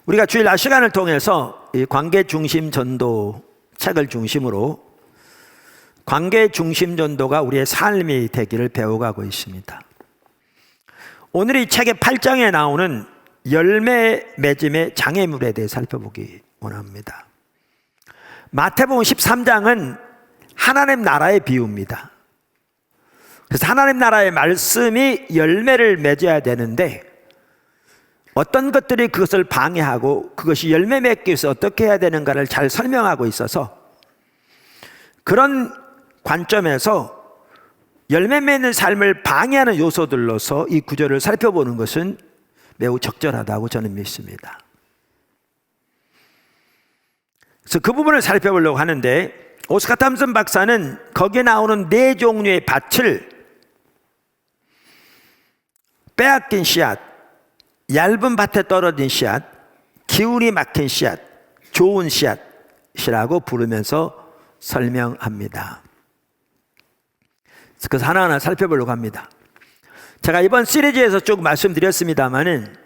우리가 주일 시간을 통해서 이 관계 중심 전도 책을 중심으로 관계 중심 전도가 우리의 삶이 되기를 배워가고 있습니다. 오늘 이 책의 8장에 나오는 열매 맺음의 장애물에 대해 살펴보기 원합니다. 마태복음 13장은 하나님 나라의 비유입니다. 그래서 하나님 나라의 말씀이 열매를 맺어야 되는데 어떤 것들이 그것을 방해하고 그것이 열매 맺기 위해서 어떻게 해야 되는가를 잘 설명하고 있어서 그런 관점에서 열매 맺는 삶을 방해하는 요소들로서 이 구절을 살펴보는 것은 매우 적절하다고 저는 믿습니다. 그래서 그 부분을 살펴보려고 하는데 오스카 탐슨 박사는 거기에 나오는 4종류의 밭을 빼앗긴 씨앗, 얇은 밭에 떨어진 씨앗, 기운이 막힌 씨앗, 좋은 씨앗이라고 부르면서 설명합니다. 그래서 하나하나 살펴보려고 합니다. 제가 이번 시리즈에서 쭉 말씀드렸습니다마는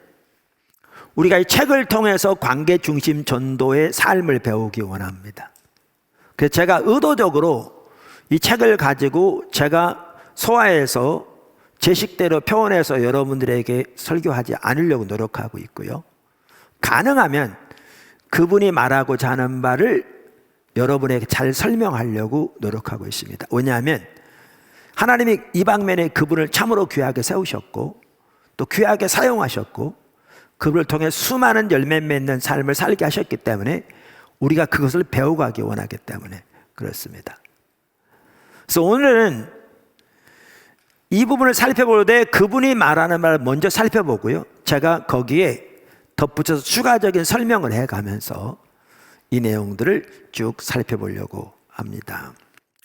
우리가 이 책을 통해서 관계 중심 전도의 삶을 배우기 원합니다. 그래서 제가 의도적으로 이 책을 가지고 제가 소화해서 제 식대로 표현해서 여러분들에게 설교하지 않으려고 노력하고 있고요. 가능하면 그분이 말하고자 하는 바를 여러분에게 잘 설명하려고 노력하고 있습니다. 왜냐하면 하나님이 이 방면에 그분을 참으로 귀하게 세우셨고 또 귀하게 사용하셨고 그분을 통해 수많은 열매 맺는 삶을 살게 하셨기 때문에 우리가 그것을 배워가기 원하기 때문에 그렇습니다. 그래서 오늘은 이 부분을 살펴볼 때 그분이 말하는 말을 먼저 살펴보고요. 제가 거기에 덧붙여서 추가적인 설명을 해가면서 이 내용들을 쭉 살펴보려고 합니다.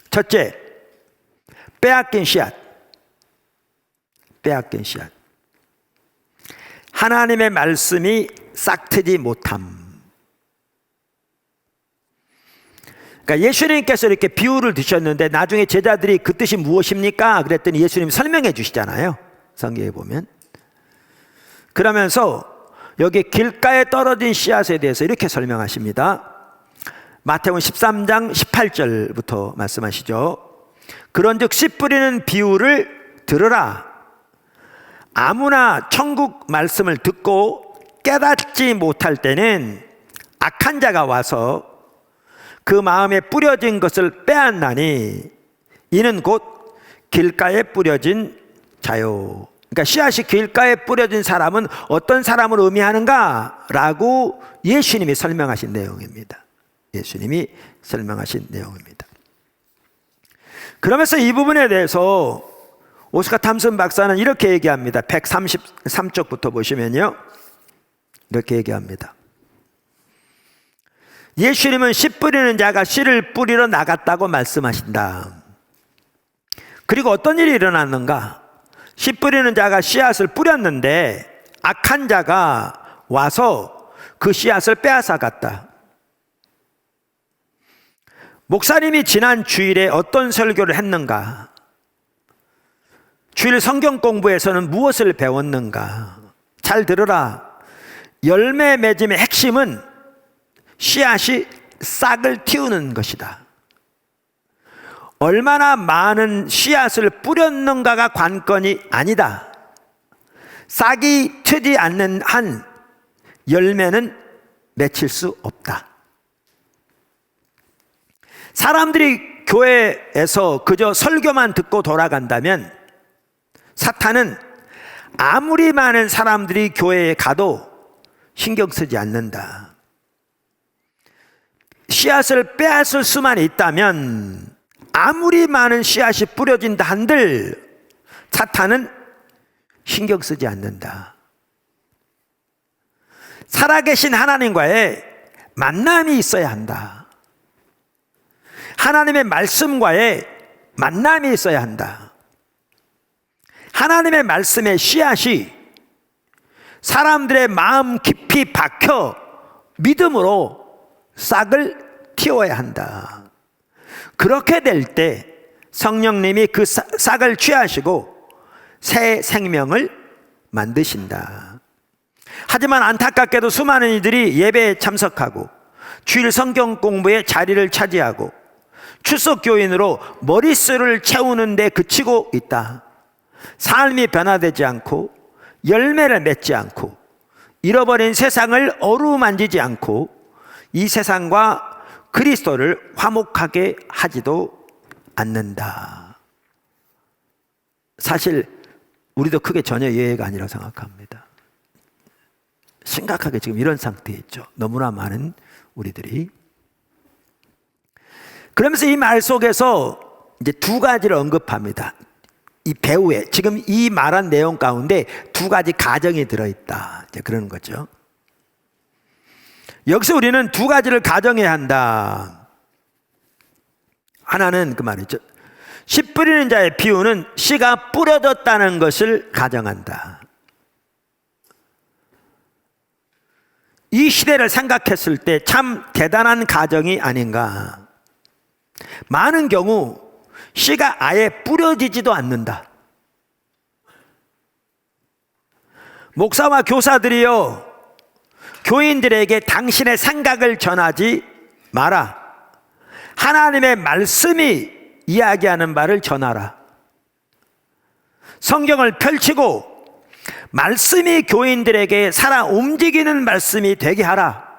첫째, 빼앗긴 씨앗. 빼앗긴 씨앗. 하나님의 말씀이 싹트지 못함. 그러니까 예수님께서 이렇게 비유를 드셨는데 나중에 제자들이 그 뜻이 무엇입니까? 그랬더니 예수님이 설명해 주시잖아요. 성경에 보면. 그러면서 여기 길가에 떨어진 씨앗에 대해서 이렇게 설명하십니다. 마태복음 13장 18절부터 말씀하시죠. 그런즉 씨 뿌리는 비유를 들으라. 아무나 천국 말씀을 듣고 깨닫지 못할 때는 악한 자가 와서 그 마음에 뿌려진 것을 빼앗나니 이는 곧 길가에 뿌려진 자요. 그러니까 씨앗이 길가에 뿌려진 사람은 어떤 사람을 의미하는가? 라고 예수님이 설명하신 내용입니다. 예수님이 설명하신 내용입니다. 그러면서 이 부분에 대해서 오스카 탐슨 박사는 이렇게 얘기합니다. 133쪽부터 보시면요. 이렇게 얘기합니다. 예수님은 씨 뿌리는 자가 씨를 뿌리러 나갔다고 말씀하신다. 그리고 어떤 일이 일어났는가? 씨 뿌리는 자가 씨앗을 뿌렸는데 악한 자가 와서 그 씨앗을 빼앗아 갔다. 목사님이 지난 주일에 어떤 설교를 했는가? 주일 성경 공부에서는 무엇을 배웠는가? 잘 들으라. 열매 맺음의 핵심은 씨앗이 싹을 틔우는 것이다. 얼마나 많은 씨앗을 뿌렸는가가 관건이 아니다. 싹이 트지 않는 한 열매는 맺힐 수 없다. 사람들이 교회에서 그저 설교만 듣고 돌아간다면 사탄은 아무리 많은 사람들이 교회에 가도 신경 쓰지 않는다. 씨앗을 빼앗을 수만 있다면 아무리 많은 씨앗이 뿌려진다 한들 사탄은 신경 쓰지 않는다. 살아계신 하나님과의 만남이 있어야 한다. 하나님의 말씀과의 만남이 있어야 한다. 하나님의 말씀의 씨앗이 사람들의 마음 깊이 박혀 믿음으로 싹을 틔워야 한다. 그렇게 될 때 성령님이 그 싹을 취하시고 새 생명을 만드신다. 하지만 안타깝게도 수많은 이들이 예배에 참석하고 주일 성경 공부에 자리를 차지하고 출석 교인으로 머릿수를 채우는 데 그치고 있다. 삶이 변화되지 않고 열매를 맺지 않고 잃어버린 세상을 어루만지지 않고 이 세상과 그리스도를 화목하게 하지도 않는다. 사실 우리도 크게 전혀 예외가 아니라고 생각합니다. 심각하게 지금 이런 상태에 있죠. 너무나 많은 우리들이. 그러면서 이 말 속에서 이제 두 가지를 언급합니다. 이 배후에 지금 이 말한 내용 가운데 두 가지 가정이 들어있다. 이제 그러는 거죠. 여기서 우리는 두 가지를 가정해야 한다. 하나는 그 말이죠. 씨 뿌리는 자의 비유는 씨가 뿌려졌다는 것을 가정한다. 이 시대를 생각했을 때 참 대단한 가정이 아닌가. 많은 경우 씨가 아예 뿌려지지도 않는다. 목사와 교사들이요, 교인들에게 당신의 생각을 전하지 마라. 하나님의 말씀이 이야기하는 바를 전하라. 성경을 펼치고 말씀이 교인들에게 살아 움직이는 말씀이 되게 하라.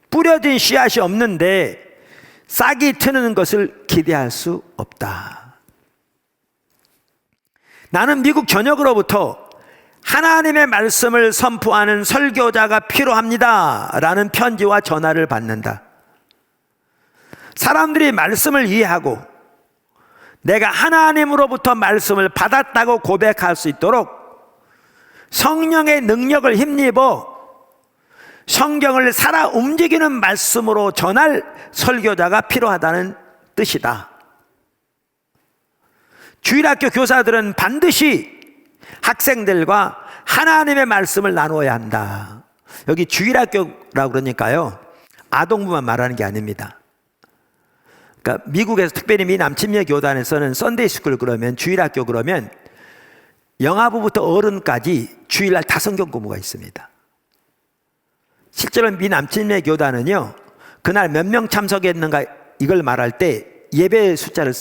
뿌려진 씨앗이 없는데 싹이 트는 것을 기대할 수 없다. 나는 미국 전역으로부터 하나님의 말씀을 선포하는 설교자가 필요합니다 라는 편지와 전화를 받는다. 사람들이 말씀을 이해하고 내가 하나님으로부터 말씀을 받았다고 고백할 수 있도록 성령의 능력을 힘입어 성경을 살아 움직이는 말씀으로 전할 설교자가 필요하다는 뜻이다. 주일학교 교사들은 반드시 학생들과 하나님의 말씀을 나누어야 한다. 여기 주일학교라고 그러니까요, 아동부만 말하는 게 아닙니다. 그러니까 미국에서 특별히 미 남침례 교단에서는 썬데이 스쿨 그러면 주일학교 그러면 영아부부터 어른까지 주일날 다 성경 공부가 있습니다. 실제로 미 남침례 교단은요, 그날 몇 명 참석했는가 이걸 말할 때 예배 숫자를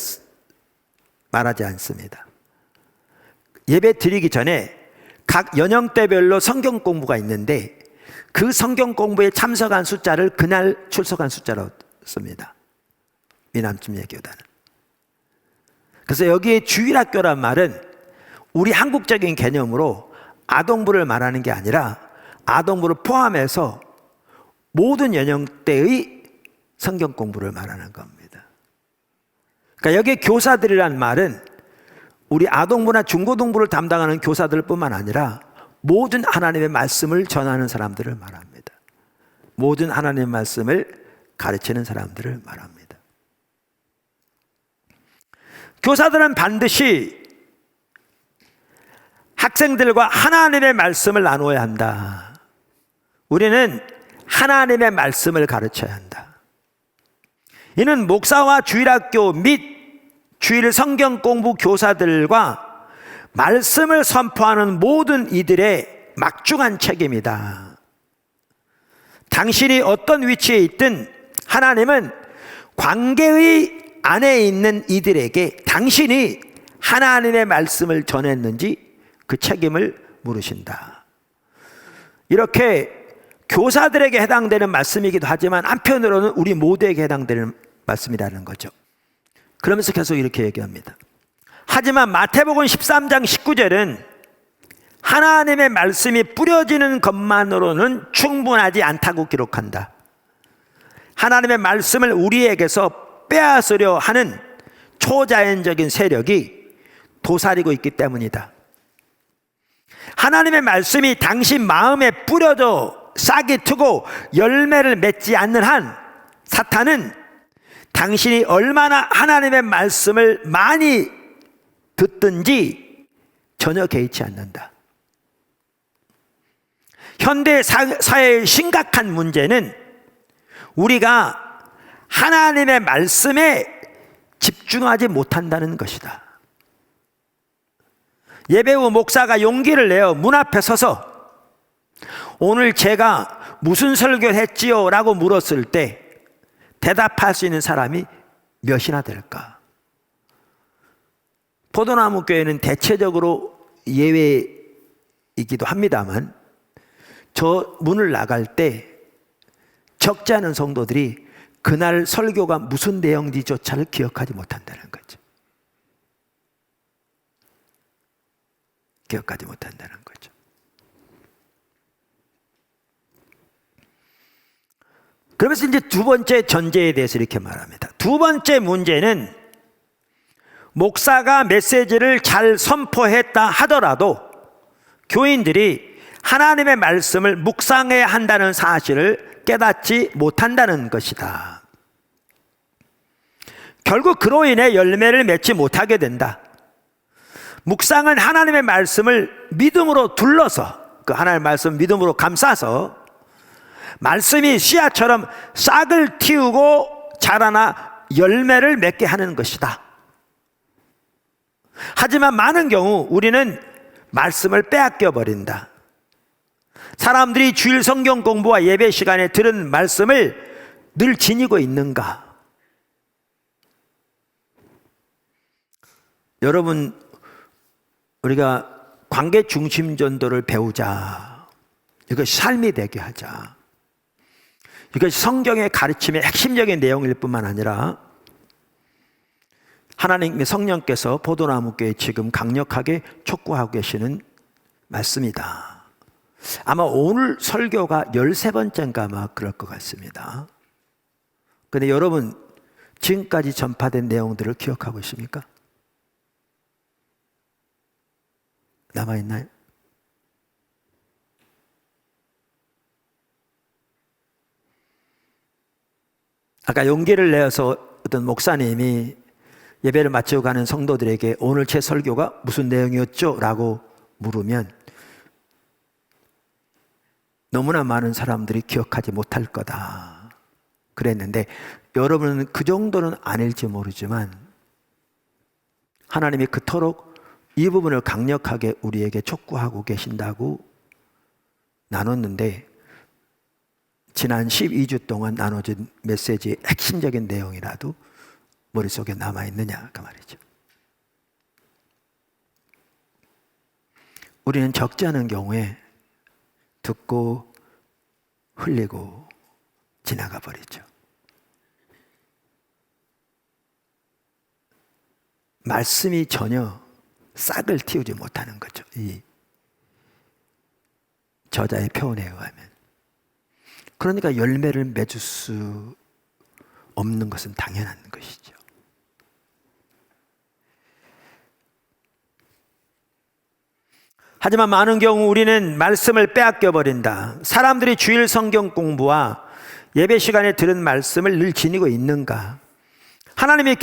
말하지 않습니다. 예배 드리기 전에 각 연령대별로 성경 공부가 있는데 그 성경 공부에 참석한 숫자를 그날 출석한 숫자로 씁니다. 미 남침례 교단은. 그래서 여기에 주일학교란 말은 우리 한국적인 개념으로 아동부를 말하는 게 아니라 아동부를 포함해서 모든 연령대의 성경 공부를 말하는 겁니다. 그러니까 여기에 교사들이란 말은 우리 아동부나 중고등부를 담당하는 교사들 뿐만 아니라 모든 하나님의 말씀을 전하는 사람들을 말합니다. 모든 하나님의 말씀을 가르치는 사람들을 말합니다. 교사들은 반드시 학생들과 하나님의 말씀을 나누어야 한다. 우리는 하나님의 말씀을 가르쳐야 한다. 이는 목사와 주일학교 및 주일 성경 공부 교사들과 말씀을 선포하는 모든 이들의 막중한 책임이다. 당신이 어떤 위치에 있든 하나님은 관계의 안에 있는 이들에게 당신이 하나님의 말씀을 전했는지 그 책임을 물으신다. 이렇게 교사들에게 해당되는 말씀이기도 하지만 한편으로는 우리 모두에게 해당되는 말씀이라는 거죠. 그러면서 계속 이렇게 얘기합니다. 하지만 마태복음 13장 19절은 하나님의 말씀이 뿌려지는 것만으로는 충분하지 않다고 기록한다. 하나님의 말씀을 우리에게서 빼앗으려 하는 초자연적인 세력이 도사리고 있기 때문이다. 하나님의 말씀이 당신 마음에 뿌려져 싹이 트고 열매를 맺지 않는 한 사탄은 당신이 얼마나 하나님의 말씀을 많이 듣든지 전혀 개의치 않는다. 현대 사회의 심각한 문제는 우리가 하나님의 말씀에 집중하지 못한다는 것이다. 예배 후 목사가 용기를 내어 문 앞에 서서 오늘 제가 무슨 설교를 했지요? 라고 물었을 때 대답할 수 있는 사람이 몇이나 될까? 포도나무 교회는 대체적으로 예외이기도 합니다만 저 문을 나갈 때 적지 않은 성도들이 그날 설교가 무슨 내용인지조차를 기억하지 못한다는 거죠. 기억하지 못한다는 거죠. 그러면서 이제 두 번째 전제에 대해서 이렇게 말합니다. 두 번째 문제는 목사가 메시지를 잘 선포했다 하더라도 교인들이 하나님의 말씀을 묵상해야 한다는 사실을 깨닫지 못한다는 것이다. 결국 그로 인해 열매를 맺지 못하게 된다. 묵상은 하나님의 말씀을 믿음으로 둘러서, 그 하나님의 말씀 믿음으로 감싸서 말씀이 씨앗처럼 싹을 틔우고 자라나 열매를 맺게 하는 것이다. 하지만 많은 경우 우리는 말씀을 빼앗겨 버린다. 사람들이 주일 성경 공부와 예배 시간에 들은 말씀을 늘 지니고 있는가? 여러분, 우리가 관계 중심 전도를 배우자. 이것이 삶이 되게 하자. 이것이 성경의 가르침의 핵심적인 내용일 뿐만 아니라 하나님의 성령께서 포도나무교에 지금 강력하게 촉구하고 계시는 말씀이다. 아마 오늘 설교가 13번째인가 아마 그럴 것 같습니다. 그런데 여러분, 지금까지 전파된 내용들을 기억하고 있습니까? 남아있나요? 아까 용기를 내어서 어떤 목사님이 예배를 마치고 가는 성도들에게 오늘 제 설교가 무슨 내용이었죠? 라고 물으면 너무나 많은 사람들이 기억하지 못할 거다 그랬는데, 여러분은 그 정도는 아닐지 모르지만 하나님이 그토록 이 부분을 강력하게 우리에게 촉구하고 계신다고 나눴는데, 지난 12주 동안 나눠진 메시지의 핵심적인 내용이라도 머릿속에 남아있느냐 그 말이죠. 우리는 적지 않은 경우에 듣고 흘리고 지나가 버리죠. 말씀이 전혀 싹을 틔우지 못하는 거죠. 이 저자의 표현에 의하면. 그러니까 열매를 맺을 수 없는 것은 당연한 것이죠. 하지만 많은 경우 우리는 말씀을 빼앗겨 버린다. 사람들이 주일 성경 공부와 예배 시간에 들은 말씀을 늘 지니고 있는가? 하나님이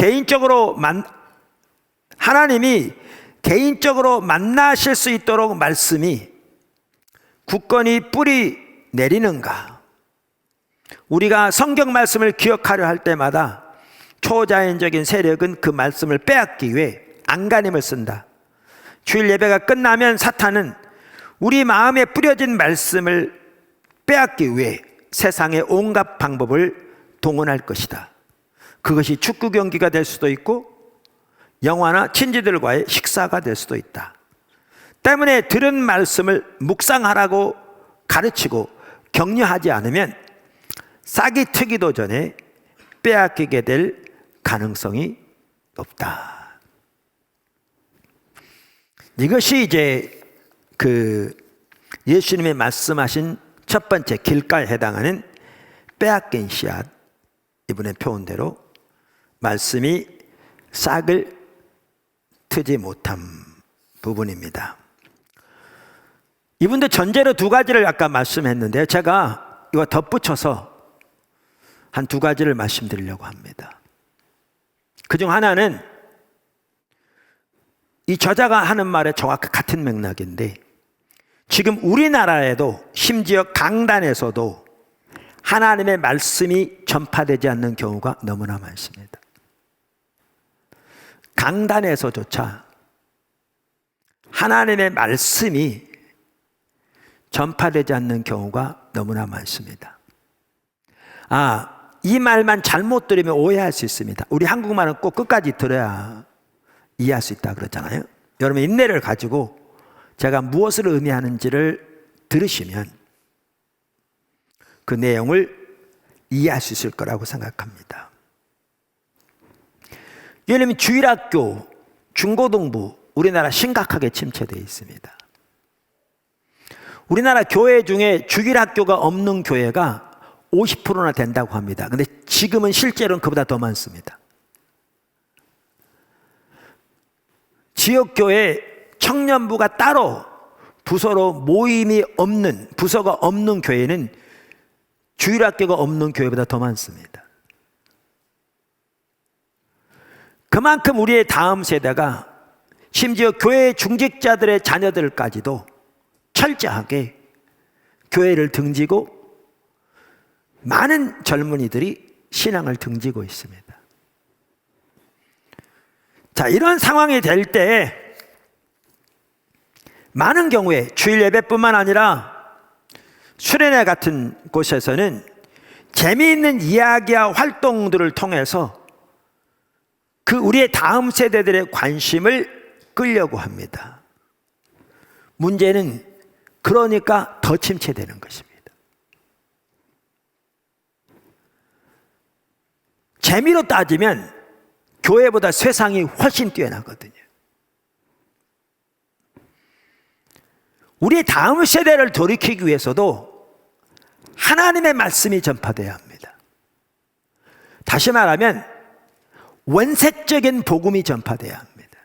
개인적으로 만나실 수 있도록 말씀이 굳건히 뿌리 내리는가? 우리가 성경 말씀을 기억하려 할 때마다 초자연적인 세력은 그 말씀을 빼앗기 위해 안간힘을 쓴다. 주일 예배가 끝나면 사탄은 우리 마음에 뿌려진 말씀을 빼앗기 위해 세상의 온갖 방법을 동원할 것이다. 그것이 축구 경기가 될 수도 있고 영화나 친지들과의 식사가 될 수도 있다. 때문에 들은 말씀을 묵상하라고 가르치고 격려하지 않으면 싹이 트기도 전에 빼앗기게 될 가능성이 높다. 이것이 이제 예수님의 말씀하신 첫 번째 길가에 해당하는 빼앗긴 씨앗, 이분의 표현대로 말씀이 싹을 트지 못한 부분입니다. 이분들 전제로 두 가지를 아까 말씀했는데요. 제가 이거 덧붙여서 한 두 가지를 말씀드리려고 합니다. 그중 하나는 이 저자가 하는 말에 정확히 같은 맥락인데, 지금 우리나라에도 심지어 강단에서도 하나님의 말씀이 전파되지 않는 경우가 너무나 많습니다. 강단에서조차 하나님의 말씀이 전파되지 않는 경우가 너무나 많습니다. 이 말만 잘못 들으면 오해할 수 있습니다. 우리 한국말은 꼭 끝까지 들어야 이해할 수 있다 그러잖아요. 여러분 인내를 가지고 제가 무엇을 의미하는지를 들으시면 그 내용을 이해할 수 있을 거라고 생각합니다. 예를 들면 주일학교, 중고등부 우리나라 심각하게 침체되어 있습니다. 우리나라 교회 중에 주일학교가 없는 교회가 50%나 된다고 합니다. 근데 지금은 실제로는 그보다 더 많습니다. 지역교회 청년부가 따로 부서로 모임이 없는, 부서가 없는 교회는 주일학교가 없는 교회보다 더 많습니다. 그만큼 우리의 다음 세대가 심지어 교회 중직자들의 자녀들까지도 철저하게 교회를 등지고 많은 젊은이들이 신앙을 등지고 있습니다. 자, 이런 상황이 될 때 많은 경우에 주일 예배뿐만 아니라 수련회 같은 곳에서는 재미있는 이야기와 활동들을 통해서 그 우리의 다음 세대들의 관심을 끌려고 합니다. 문제는 그러니까 더 침체되는 것입니다. 재미로 따지면 교회보다 세상이 훨씬 뛰어나거든요. 우리의 다음 세대를 돌이키기 위해서도 하나님의 말씀이 전파되어야 합니다. 다시 말하면 원색적인 복음이 전파되어야 합니다.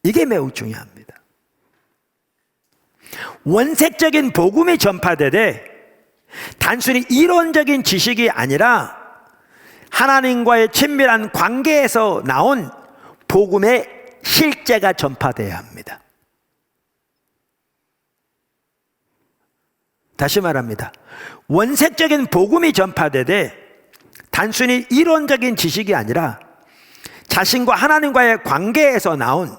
이게 매우 중요합니다. 원색적인 복음이 전파되되 단순히 이론적인 지식이 아니라 하나님과의 친밀한 관계에서 나온 복음의 실제가 전파되어야 합니다. 다시 말합니다. 원색적인 복음이 전파되되 단순히 이론적인 지식이 아니라 자신과 하나님과의 관계에서 나온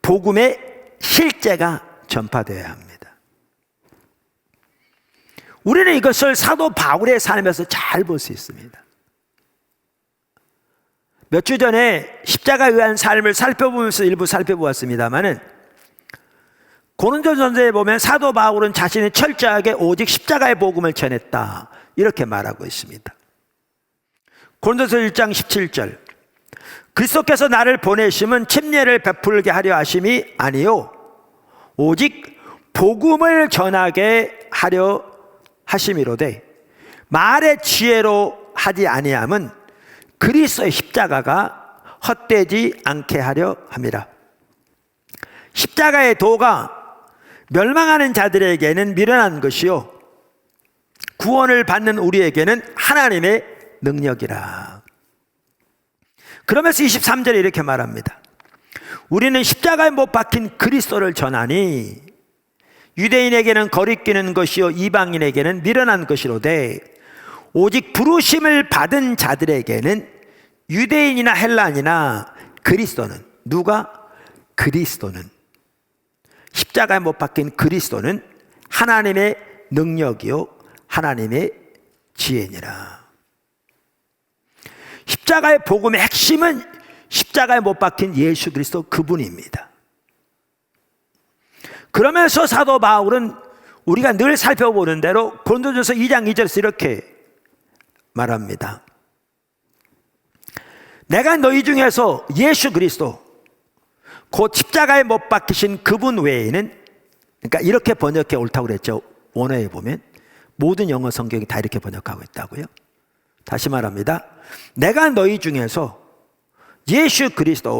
복음의 실제가 전파되어야 합니다. 우리는 이것을 사도 바울의 삶에서 잘 볼 수 있습니다. 몇 주 전에 십자가에 의한 삶을 살펴보면서 일부 살펴보았습니다마는 고린도전서에 보면 사도 바울은 자신이 철저하게 오직 십자가의 복음을 전했다 이렇게 말하고 있습니다. 고린도서 1장 17절 그리스도께서 나를 보내심은 침례를 베풀게 하려 하심이 아니요 오직 복음을 전하게 하려 하심이로되 말의 지혜로 하지 아니함은 그리스도의 십자가가 헛되지 않게 하려 함이라. 십자가의 도가 멸망하는 자들에게는 미련한 것이요 구원을 받는 우리에게는 하나님의 능력이라. 그러면서 23절에 이렇게 말합니다. 우리는 십자가에 못 박힌 그리스도를 전하니 유대인에게는 거리끼는 것이요 이방인에게는 미련한 것이로되 오직 부르심을 받은 자들에게는 유대인이나 헬란이나 그리스도는 누가? 그리스도는 십자가에 못 박힌 그리스도는 하나님의 능력이요 하나님의 지혜니라. 십자가의 복음의 핵심은 십자가에 못 박힌 예수 그리스도 그분입니다. 그러면서 사도 바울은 우리가 늘 살펴보는 대로 고린도전서 2장 2절에서 이렇게 말합니다. 내가 너희 중에서 예수 그리스도 곧 십자가에 못 박히신 그분 외에는, 그러니까 이렇게 번역해 옳다고 그랬죠. 원어에 보면 모든 영어 성경이 다 이렇게 번역하고 있다고요. 다시 말합니다. 내가 너희 중에서 예수 그리스도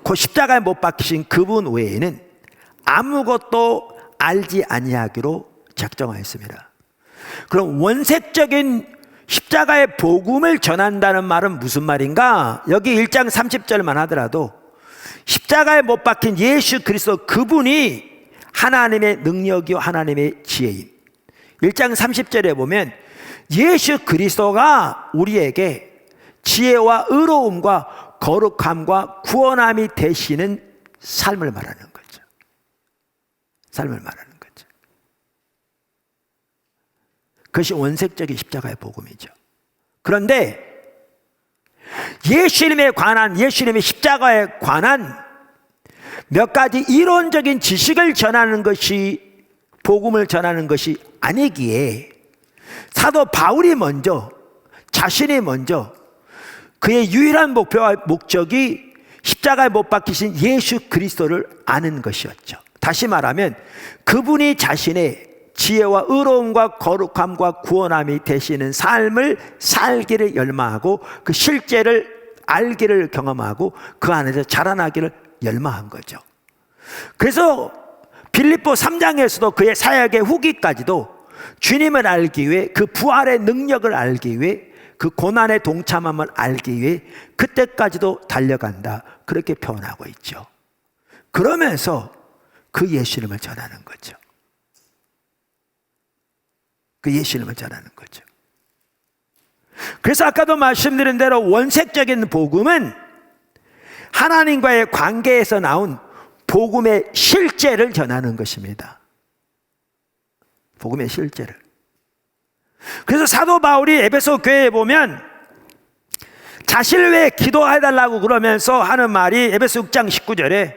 곧 십자가에 못 박히신 그분 외에는 아무것도 알지 아니하기로 작정하였습니다. 그럼 원색적인 십자가의 복음을 전한다는 말은 무슨 말인가? 여기 1장 30절만 하더라도 십자가에 못 박힌 예수 그리스도 그분이 하나님의 능력이요 하나님의 지혜임. 1장 30절에 보면 예수 그리스도가 우리에게 지혜와 의로움과 거룩함과 구원함이 되시는 삶을 말하는 거죠. 삶을 말하는 거죠. 그것이 원색적인 십자가의 복음이죠. 그런데 예수님의 십자가에 관한 몇 가지 이론적인 지식을 전하는 것이 복음을 전하는 것이 아니기에 사도 바울이 자신이 먼저 그의 유일한 목표와 목적이 십자가에 못 박히신 예수 그리스도를 아는 것이었죠. 다시 말하면 그분이 자신의 지혜와 의로움과 거룩함과 구원함이 되시는 삶을 살기를 열망하고 그 실제를 알기를 경험하고 그 안에서 자라나기를 열망한 거죠. 그래서 빌립보 3장에서도 그의 사역의 후기까지도 주님을 알기 위해 그 부활의 능력을 알기 위해 그 고난의 동참함을 알기 위해 그때까지도 달려간다, 그렇게 표현하고 있죠. 그러면서 그 예수님을 전하는 거죠. 그 예수님을 전하는 거죠. 그래서 아까도 말씀드린 대로 원색적인 복음은 하나님과의 관계에서 나온 복음의 실제를 전하는 것입니다. 복음의 실제를. 그래서 사도 바울이 에베소 교회에 보면 자신을 위해 기도해달라고 그러면서 하는 말이 에베소 6장 19절에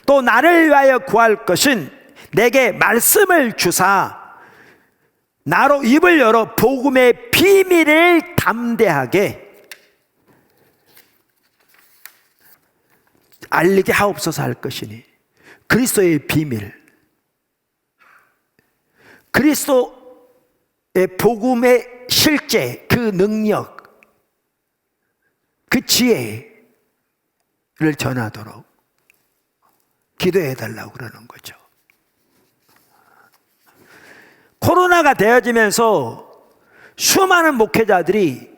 또 나를 위하여 구할 것은 내게 말씀을 주사 나로 입을 열어 복음의 비밀을 담대하게 알리게 하옵소서 할 것이니, 그리스도의 비밀, 그리스도의 복음의 실제, 그 능력, 그 지혜를 전하도록 기도해 달라고 그러는 거죠. 코로나가 되어지면서 수많은 목회자들이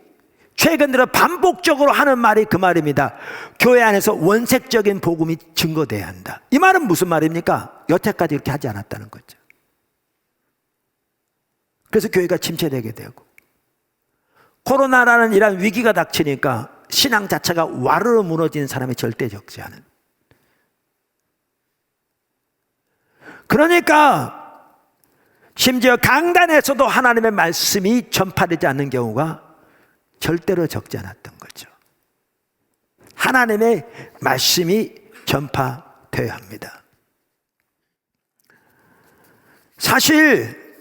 최근 들어 반복적으로 하는 말이 그 말입니다. 교회 안에서 원색적인 복음이 증거돼야 한다. 이 말은 무슨 말입니까? 여태까지 이렇게 하지 않았다는 거죠. 그래서 교회가 침체되게 되고, 코로나라는 이러한 위기가 닥치니까 신앙 자체가 와르르 무너지는 사람이 절대 적지 않은. 그러니까 심지어 강단에서도 하나님의 말씀이 전파되지 않는 경우가 절대로 적지 않았던 거죠. 하나님의 말씀이 전파되어야 합니다. 사실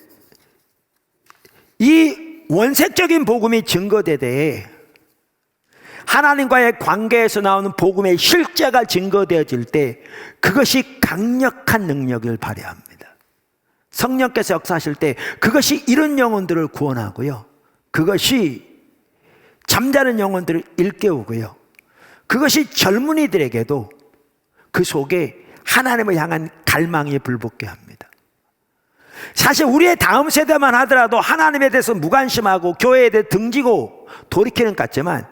이 원색적인 복음이 증거되되 하나님과의 관계에서 나오는 복음의 실제가 증거되어질 때 그것이 강력한 능력을 발휘합니다. 성령께서 역사하실 때 그것이 이른 영혼들을 구원하고요, 그것이 잠자는 영혼들을 일깨우고요, 그것이 젊은이들에게도 그 속에 하나님을 향한 갈망이 불붙게 합니다. 사실 우리의 다음 세대만 하더라도 하나님에 대해서 무관심하고 교회에 대해 등지고 돌이키는 것 같지만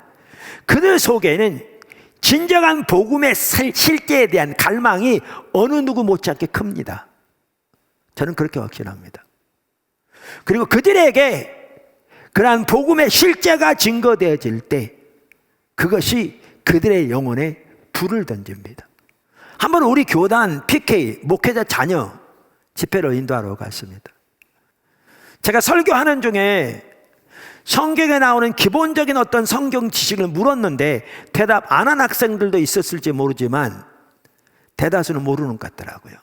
그들 속에는 진정한 복음의 실제에 대한 갈망이 어느 누구 못지않게 큽니다. 저는 그렇게 확신합니다. 그리고 그들에게 그러한 복음의 실제가 증거되어질 때 그것이 그들의 영혼에 불을 던집니다. 한번 우리 교단 PK 목회자 자녀 집회를 인도하러 갔습니다. 제가 설교하는 중에 성경에 나오는 기본적인 어떤 성경 지식을 물었는데 대답 안 한 학생들도 있었을지 모르지만 대다수는 모르는 것 같더라고요.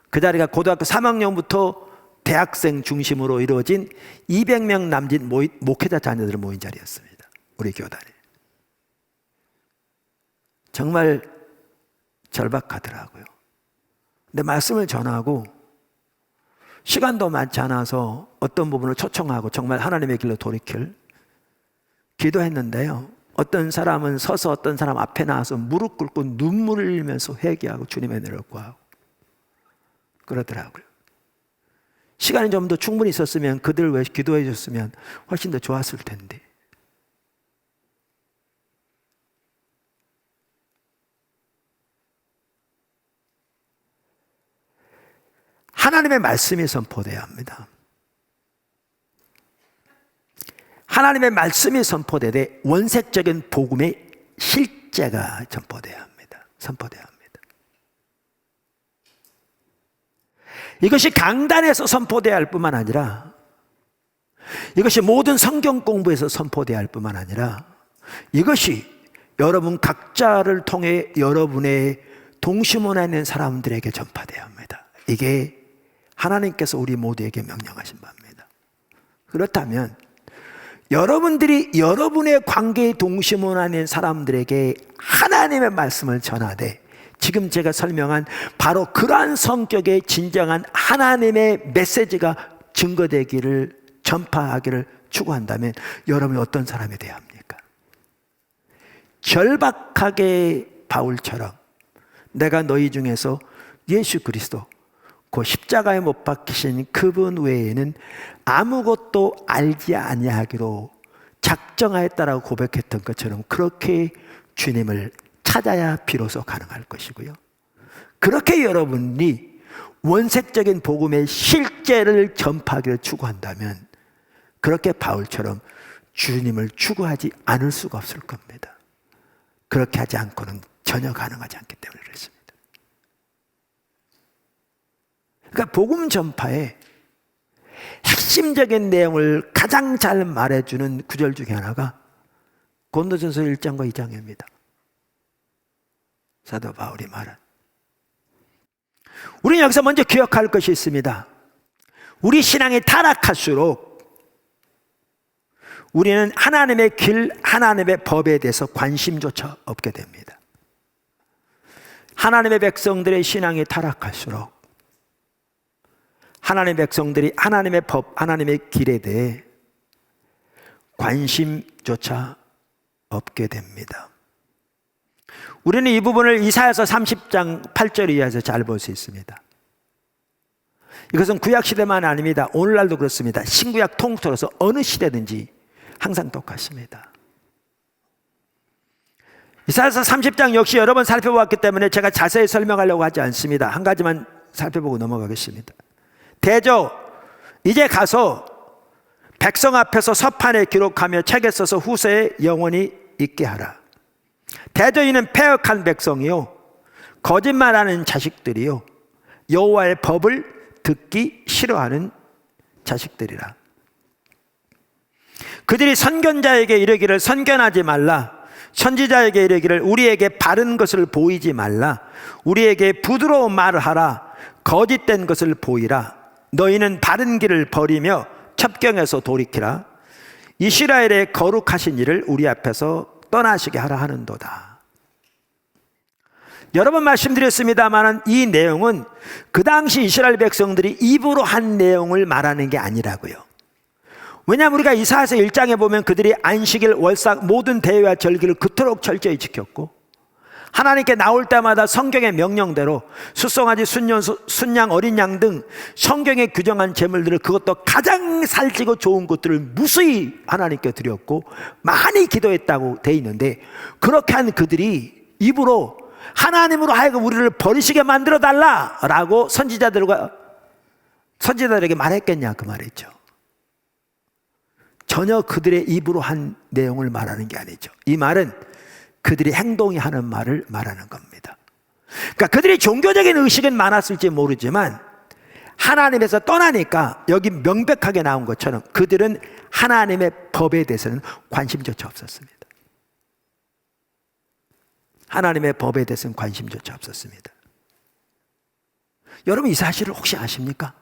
그 자리가 고등학교 3학년부터 대학생 중심으로 이루어진 200명 남짓 목회자 자녀들을 모인 자리였습니다. 우리 교단에. 정말 절박하더라고요. 근데 말씀을 전하고 시간도 많지 않아서 어떤 부분을 초청하고 정말 하나님의 길로 돌이킬 기도했는데요, 어떤 사람은 서서 어떤 사람 앞에 나와서 무릎 꿇고 눈물을 흘리면서 회개하고 주님의 은혜를 구하고 그러더라고요. 시간이 좀 더 충분히 있었으면 그들 왜 기도해 줬으면 훨씬 더 좋았을 텐데. 하나님의 말씀이 선포되어야 합니다. 하나님의 말씀이 선포되되 원색적인 복음의 실제가 선포되어야 합니다. 선포되어야 합니다. 이것이 강단에서 선포되어야 할 뿐만 아니라, 이것이 모든 성경 공부에서 선포되어야 할 뿐만 아니라, 이것이 여러분 각자를 통해 여러분의 동심원에 있는 사람들에게 전파되어야 합니다. 이게 하나님께서 우리 모두에게 명령하신 바입니다. 그렇다면 여러분들이 여러분의 관계의 동심원에 있는 사람들에게 하나님의 말씀을 전하되, 지금 제가 설명한 바로 그러한 성격의 진정한 하나님의 메시지가 증거되기를, 전파하기를 추구한다면 여러분이 어떤 사람이 되어야 합니까? 절박하게 바울처럼 내가 너희 중에서 예수 그리스도 그 십자가에 못 박히신 그분 외에는 아무것도 알지 아니하기로 작정하였다라고 고백했던 것처럼 그렇게 주님을 찾아야 비로소 가능할 것이고요. 그렇게 여러분이 원색적인 복음의 실제를 전파하기를 추구한다면 그렇게 바울처럼 주님을 추구하지 않을 수가 없을 겁니다. 그렇게 하지 않고는 전혀 가능하지 않기 때문에 그렇습니다. 그러니까 복음 전파의 핵심적인 내용을 가장 잘 말해주는 구절 중에 하나가 고린도전서 1장과 2장입니다. 사도 바울이 말한, 우리는 여기서 먼저 기억할 것이 있습니다. 우리 신앙이 타락할수록 우리는 하나님의 길, 하나님의 법에 대해서 관심조차 없게 됩니다. 하나님의 백성들의 신앙이 타락할수록 하나님의 백성들이 하나님의 법, 하나님의 길에 대해 관심조차 없게 됩니다. 우리는 이 부분을 이사야서 30장 8절 이하에서 잘 볼 수 있습니다. 이것은 구약시대만 아닙니다. 오늘날도 그렇습니다. 신구약 통틀어서 어느 시대든지 항상 똑같습니다. 이사야서 30장 역시 여러 번 살펴보았기 때문에 제가 자세히 설명하려고 하지 않습니다. 한 가지만 살펴보고 넘어가겠습니다. 대저 이제 가서 백성 앞에서 서판에 기록하며 책에 써서 후세에 영원히 있게 하라. 대저 이는 패역한 백성이요 거짓말하는 자식들이요 여호와의 법을 듣기 싫어하는 자식들이라. 그들이 선견자에게 이르기를 선견하지 말라, 선지자에게 이르기를 우리에게 바른 것을 보이지 말라, 우리에게 부드러운 말을 하라, 거짓된 것을 보이라. 너희는 바른 길을 버리며 첩경에서 돌이키라. 이스라엘의 거룩하신 일을 우리 앞에서 떠나시게 하라 하는도다. 여러 번 말씀드렸습니다만 이 내용은 그 당시 이스라엘 백성들이 입으로 한 내용을 말하는 게 아니라고요. 왜냐하면 우리가 이사야서 1장에 보면 그들이 안식일, 월삭 모든 대회와 절기를 그토록 철저히 지켰고 하나님께 나올 때마다 성경의 명령대로 숫송아지, 순양, 어린 양 등 성경에 규정한 제물들을, 그것도 가장 살찌고 좋은 것들을 무수히 하나님께 드렸고 많이 기도했다고 돼 있는데, 그렇게 한 그들이 입으로 하나님으로 하여금 우리를 버리시게 만들어 달라라고 선지자들에게 말했겠냐 그 말이죠. 전혀 그들의 입으로 한 내용을 말하는 게 아니죠. 이 말은 그들이 행동이 하는 말을 말하는 겁니다. 그러니까 그들이 종교적인 의식은 많았을지 모르지만 하나님에서 떠나니까 여기 명백하게 나온 것처럼 그들은 하나님의 법에 대해서는 관심조차 없었습니다. 하나님의 법에 대해서는 관심조차 없었습니다. 여러분 이 사실을 혹시 아십니까?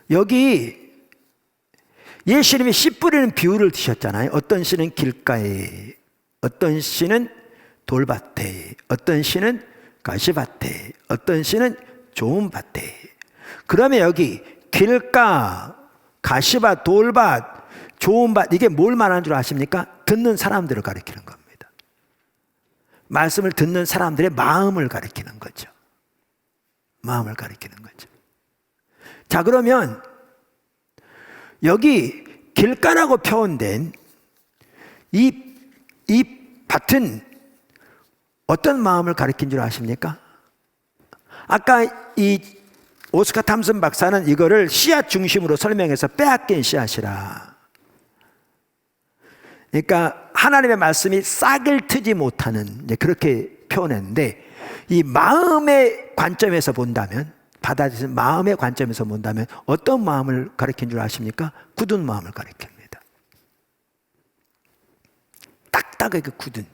여기 예수님이 씨 뿌리는 비유를 드셨잖아요. 어떤 씨는 길가에, 어떤 씨는 돌밭에, 어떤 씨는 가시밭에, 어떤 씨는 좋은 밭에. 그러면 여기 길가, 가시밭, 돌밭, 좋은 밭, 이게 뭘 말하는 줄 아십니까? 듣는 사람들을 가리키는 겁니다. 말씀을 듣는 사람들의 마음을 가리키는 거죠. 마음을 가리키는 거죠. 자, 그러면 여기 길가라고 표현된 이 밭은 어떤 마음을 가리킨 줄 아십니까? 아까 이 오스카 탐슨 박사는 이거를 씨앗 중심으로 설명해서 빼앗긴 씨앗이라. 그러니까 하나님의 말씀이 싹을 트지 못하는, 그렇게 표현했는데, 이 마음의 관점에서 본다면 받아들이는 마음의 관점에서 본다면 어떤 마음을 가리킨 줄 아십니까? 굳은 마음을 가리킵니다. 딱딱하게 굳은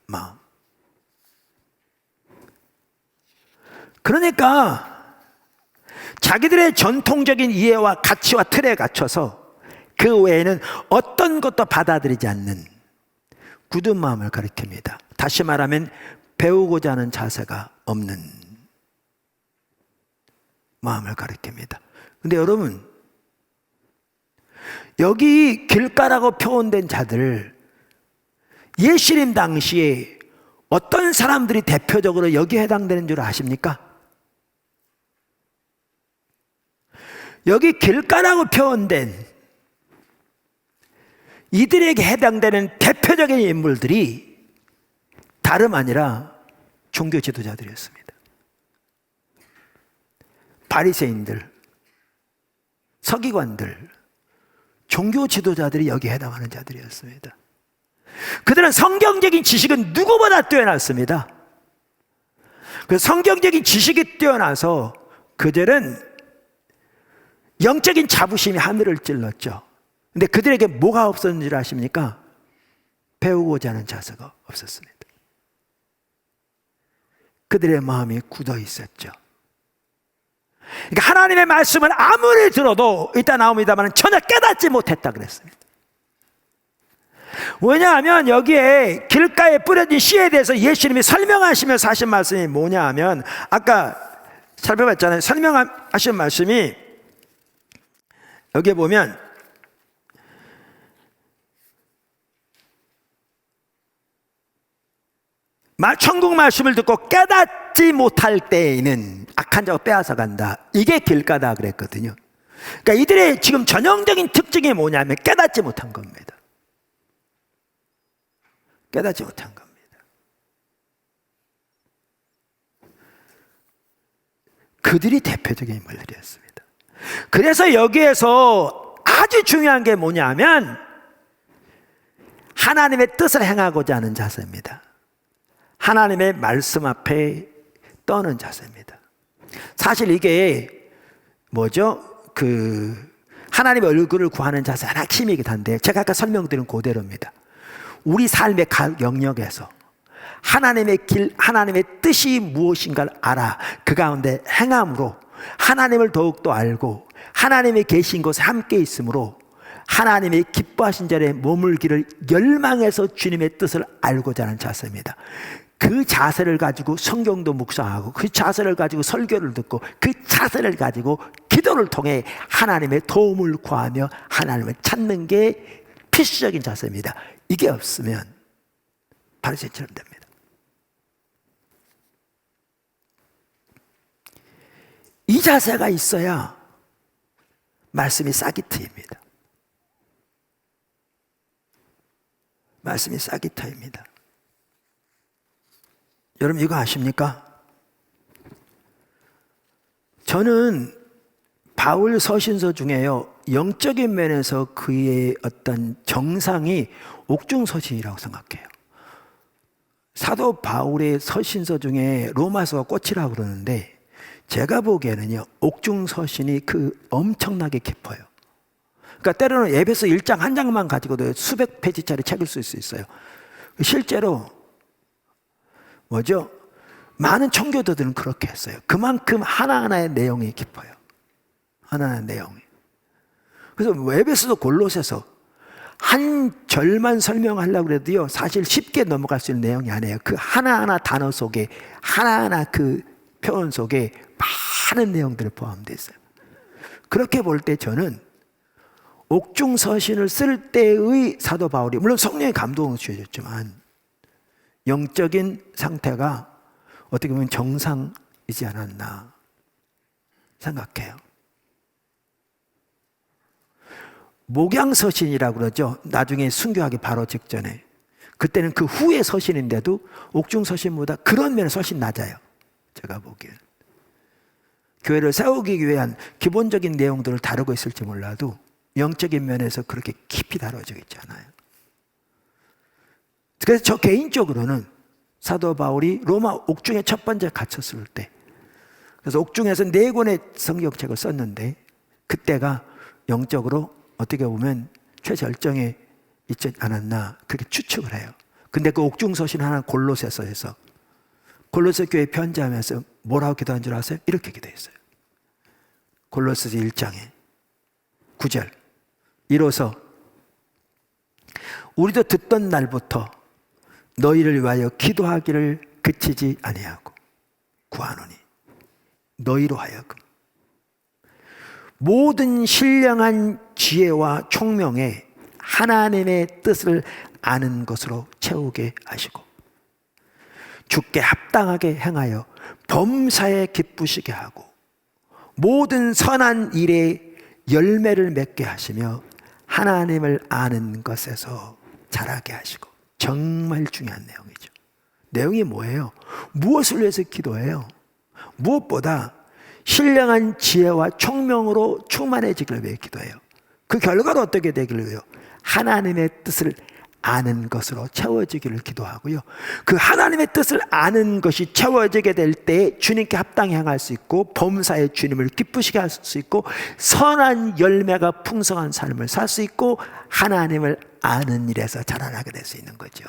마음. 그러니까 자기들의 전통적인 이해와 가치와 틀에 갇혀서 그 외에는 어떤 것도 받아들이지 않는 굳은 마음을 가리킵니다. 다시 말하면 배우고자 하는 자세가 없는 마음을 가리킵니다. 근데 여러분, 여기 길가라고 표현된 자들, 예수님 당시에 어떤 사람들이 대표적으로 여기에 해당되는 줄 아십니까? 여기 길가라고 표현된 이들에게 해당되는 대표적인 인물들이 다름 아니라 종교 지도자들이었습니다. 바리새인들, 서기관들, 종교 지도자들이 여기에 해당하는 자들이었습니다. 그들은 성경적인 지식은 누구보다 뛰어났습니다. 그 성경적인 지식이 뛰어나서 그들은 영적인 자부심이 하늘을 찔렀죠. 근데 그들에게 뭐가 없었는지 아십니까? 배우고자 하는 자세가 없었습니다. 그들의 마음이 굳어 있었죠. 그러니까 하나님의 말씀을 아무리 들어도 이따 나옵니다만 전혀 깨닫지 못했다 그랬습니다. 왜냐하면 여기에 길가에 뿌려진 씨에 대해서 예수님이 설명하시면서 하신 말씀이 뭐냐 하면, 아까 살펴봤잖아요. 설명하신 말씀이 여기에 보면 천국 말씀을 듣고 깨닫지 못할 때에는 악한 자가 빼앗아 간다. 이게 길가다 그랬거든요. 그러니까 이들의 지금 전형적인 특징이 뭐냐면 깨닫지 못한 겁니다. 깨닫지 못한 겁니다. 그들이 대표적인 인물들이었습니다. 그래서 여기에서 아주 중요한 게 뭐냐면 하나님의 뜻을 행하고자 하는 자세입니다. 하나님의 말씀 앞에 떠는 자세입니다. 사실 이게 뭐죠? 하나님의 얼굴을 구하는 자세 하나 핵심이기도 한데, 제가 아까 설명드린 그대로입니다. 우리 삶의 각 영역에서 하나님의 길, 하나님의 뜻이 무엇인가를 알아 그 가운데 행함으로 하나님을 더욱더 알고 하나님의 계신 곳에 함께 있으므로 하나님의 기뻐하신 자리에 머물기를 열망해서 주님의 뜻을 알고자 하는 자세입니다. 그 자세를 가지고 성경도 묵상하고 그 자세를 가지고 설교를 듣고 그 자세를 가지고 기도를 통해 하나님의 도움을 구하며 하나님을 찾는 게 필수적인 자세입니다. 이게 없으면 바리새인처럼 됩니다. 이 자세가 있어야 말씀이 싹이 트입니다. 말씀이 싹이 트입니다. 여러분 이거 아십니까? 저는 바울 서신서 중에요, 영적인 면에서 그의 어떤 정상이 옥중서신이라고 생각해요. 사도 바울의 서신서 중에 로마서가 꽃이라고 그러는데 제가 보기에는요, 옥중서신이 엄청나게 깊어요. 그러니까 때로는 에베소 1장 한 장만 가지고도 수백 페이지짜리 책을 쓸 수 있어요. 실제로 뭐죠? 많은 청교도들은 그렇게 했어요. 그만큼 하나하나의 내용이 깊어요. 하나하나의 내용이. 그래서 에베소서 골로새서 한 절만 설명하려고 해도요, 사실 쉽게 넘어갈 수 있는 내용이 아니에요. 그 하나하나 단어 속에, 하나하나 그 표현 속에 많은 내용들이 포함되어 있어요. 그렇게 볼 때 저는 옥중서신을 쓸 때의 사도 바울이, 물론 성령의 감동을 주어졌지만 영적인 상태가 어떻게 보면 정상이지 않았나 생각해요. 목양서신이라고 그러죠. 나중에 순교하기 바로 직전에. 그때는 그 후의 서신인데도 옥중서신보다 그런 면에서 훨씬 낮아요. 제가 보기엔. 교회를 세우기 위한 기본적인 내용들을 다루고 있을지 몰라도 영적인 면에서 그렇게 깊이 다뤄져 있지 않아요. 그래서 저 개인적으로는 사도 바울이 로마 옥중에 첫 번째 갇혔을 때 그래서 옥중에서 4권의 성경책을 썼는데 그때가 영적으로 어떻게 보면 최절정에 있지 않았나 그렇게 추측을 해요. 근데 그 옥중서신 하나 골로새서에서 골로새 교회 편지하면서 뭐라고 기도한 줄 아세요? 이렇게 기도했어요. 골로새서 1장에 9절 이로써 우리도 듣던 날부터 너희를 위하여 기도하기를 그치지 아니하고 구하노니 너희로 하여금 모든 신령한 지혜와 총명에 하나님의 뜻을 아는 것으로 채우게 하시고 주께 합당하게 행하여 범사에 기쁘시게 하고 모든 선한 일에 열매를 맺게 하시며 하나님을 아는 것에서 자라게 하시고. 정말 중요한 내용이죠. 내용이 뭐예요? 무엇을 위해서 기도해요? 무엇보다 신령한 지혜와 총명으로 충만해지기를 위해 기도해요. 그 결과로 어떻게 되기를 위해요? 하나님의 뜻을 아는 것으로 채워지기를 기도하고요. 그 하나님의 뜻을 아는 것이 채워지게 될 때 주님께 합당히 행할 수 있고 범사에 주님을 기쁘시게 할 수 있고 선한 열매가 풍성한 삶을 살 수 있고 하나님을 아는 일에서 자라나게 될 수 있는 거죠.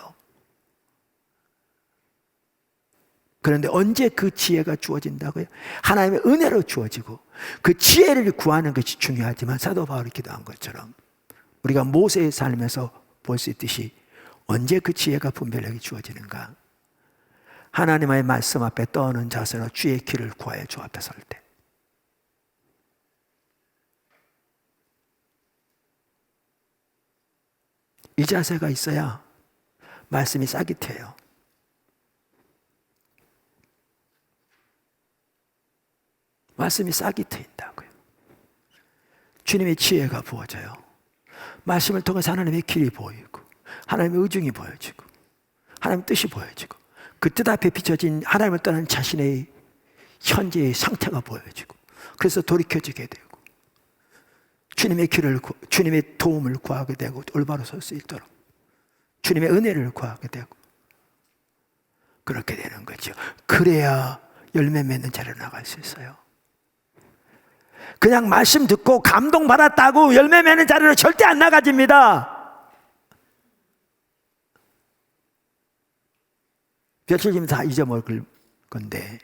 그런데 언제 그 지혜가 주어진다고요? 하나님의 은혜로 주어지고 그 지혜를 구하는 것이 중요하지만 사도 바울이 기도한 것처럼 우리가 모세의 삶에서 볼 수 있듯이 언제 그 지혜가 분별력이 주어지는가? 하나님의 말씀 앞에 떠오는 자세로 주의 길을 구하여 주 앞에 설 때. 이 자세가 있어야 말씀이 싹이 트여요. 말씀이 싹이 트인다고요. 주님의 지혜가 부어져요. 말씀을 통해서 하나님의 길이 보이고 하나님의 의중이 보여지고 하나님의 뜻이 보여지고 그 뜻 앞에 비춰진 하나님을 떠난 자신의 현재의 상태가 보여지고 그래서 돌이켜지게 되고 주님의 길을 주님의 도움을 구하게 되고 올바로 설 수 있도록 주님의 은혜를 구하게 되고 그렇게 되는 거죠. 그래야 열매 맺는 자리로 나갈 수 있어요. 그냥 말씀 듣고 감동받았다고 열매 맺는 자리로 절대 안 나가집니다. 며칠 뒤면 다 잊어먹을 건데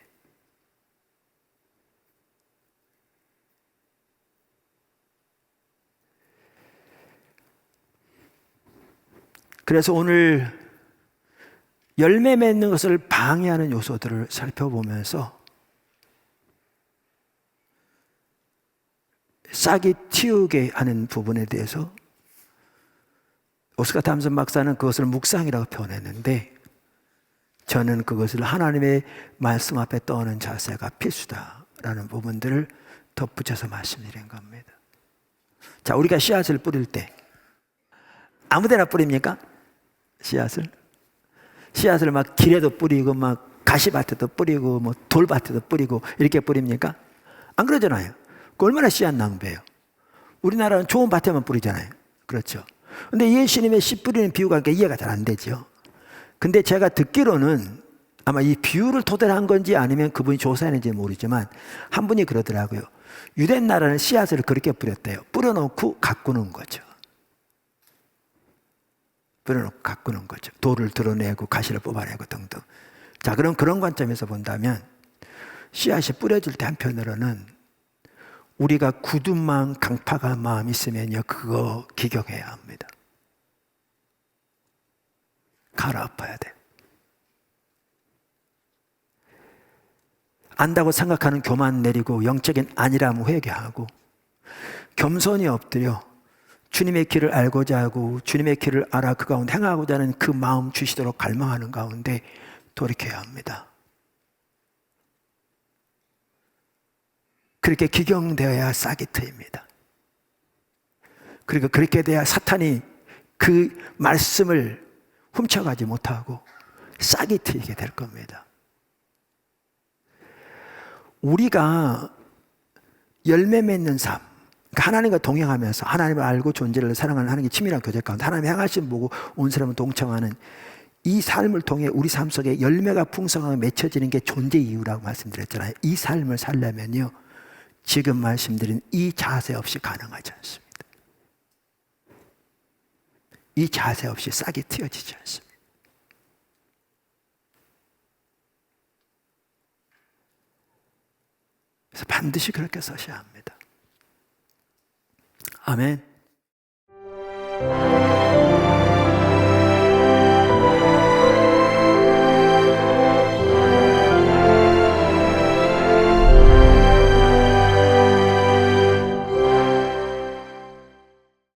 그래서 오늘 열매 맺는 것을 방해하는 요소들을 살펴보면서 싹이 틔우게 하는 부분에 대해서 오스카 탐슨 박사는 그것을 묵상이라고 표현했는데 저는 그것을 하나님의 말씀 앞에 떠오는 자세가 필수다라는 부분들을 덧붙여서 말씀드린 겁니다. 자, 우리가 씨앗을 뿌릴 때 아무데나 뿌립니까? 씨앗을 막 길에도 뿌리고 막 가시밭에도 뿌리고 뭐 돌밭에도 뿌리고 이렇게 뿌립니까? 안 그러잖아요. 그 얼마나 씨앗 낭비예요. 우리나라는 좋은 밭에만 뿌리잖아요. 그렇죠. 근데 예수님의 씨 뿌리는 비유가 이해가 잘 안 되죠. 근데 제가 듣기로는 아마 이 비유를 토대로 한 건지 아니면 그분이 조사했는지 모르지만 한 분이 그러더라고요. 유대 나라는 씨앗을 그렇게 뿌렸대요. 뿌려놓고 가꾸는 거죠. 뿌려놓고 가꾸는 거죠. 돌을 드러내고 가시를 뽑아내고 등등. 자, 그럼 그런 관점에서 본다면 씨앗이 뿌려질 때 한편으로는 우리가 굳은 마음, 강팍한 마음 있으면요, 그거 기억해야 합니다. 갈아엎어야 돼. 안다고 생각하는 교만 내리고 영적인 아니라면 회개하고 겸손히 엎드려 주님의 길을 알고자 하고 주님의 길을 알아 그 가운데 행하고자 하는 그 마음 주시도록 갈망하는 가운데 돌이켜야 합니다. 그렇게 기경되어야 싹이 트입니다. 그리고 그렇게 돼야 사탄이 그 말씀을 훔쳐가지 못하고 싹이 트이게 될 겁니다. 우리가 열매 맺는 삶, 그러니까 하나님과 동행하면서 하나님을 알고 존재를 사랑하는 하나님의 친밀한 교제 가운데 하나님의 행하심 보고 온 사람을 동청하는 이 삶을 통해 우리 삶 속에 열매가 풍성하게 맺혀지는 게 존재 이유라고 말씀드렸잖아요. 이 삶을 살려면요, 지금 말씀드린 이 자세 없이 가능하지 않습니다. 이 자세 없이 싹이 틔어지지 않습니다. 그래서 반드시 그렇게 서셔야 합니다. 아멘.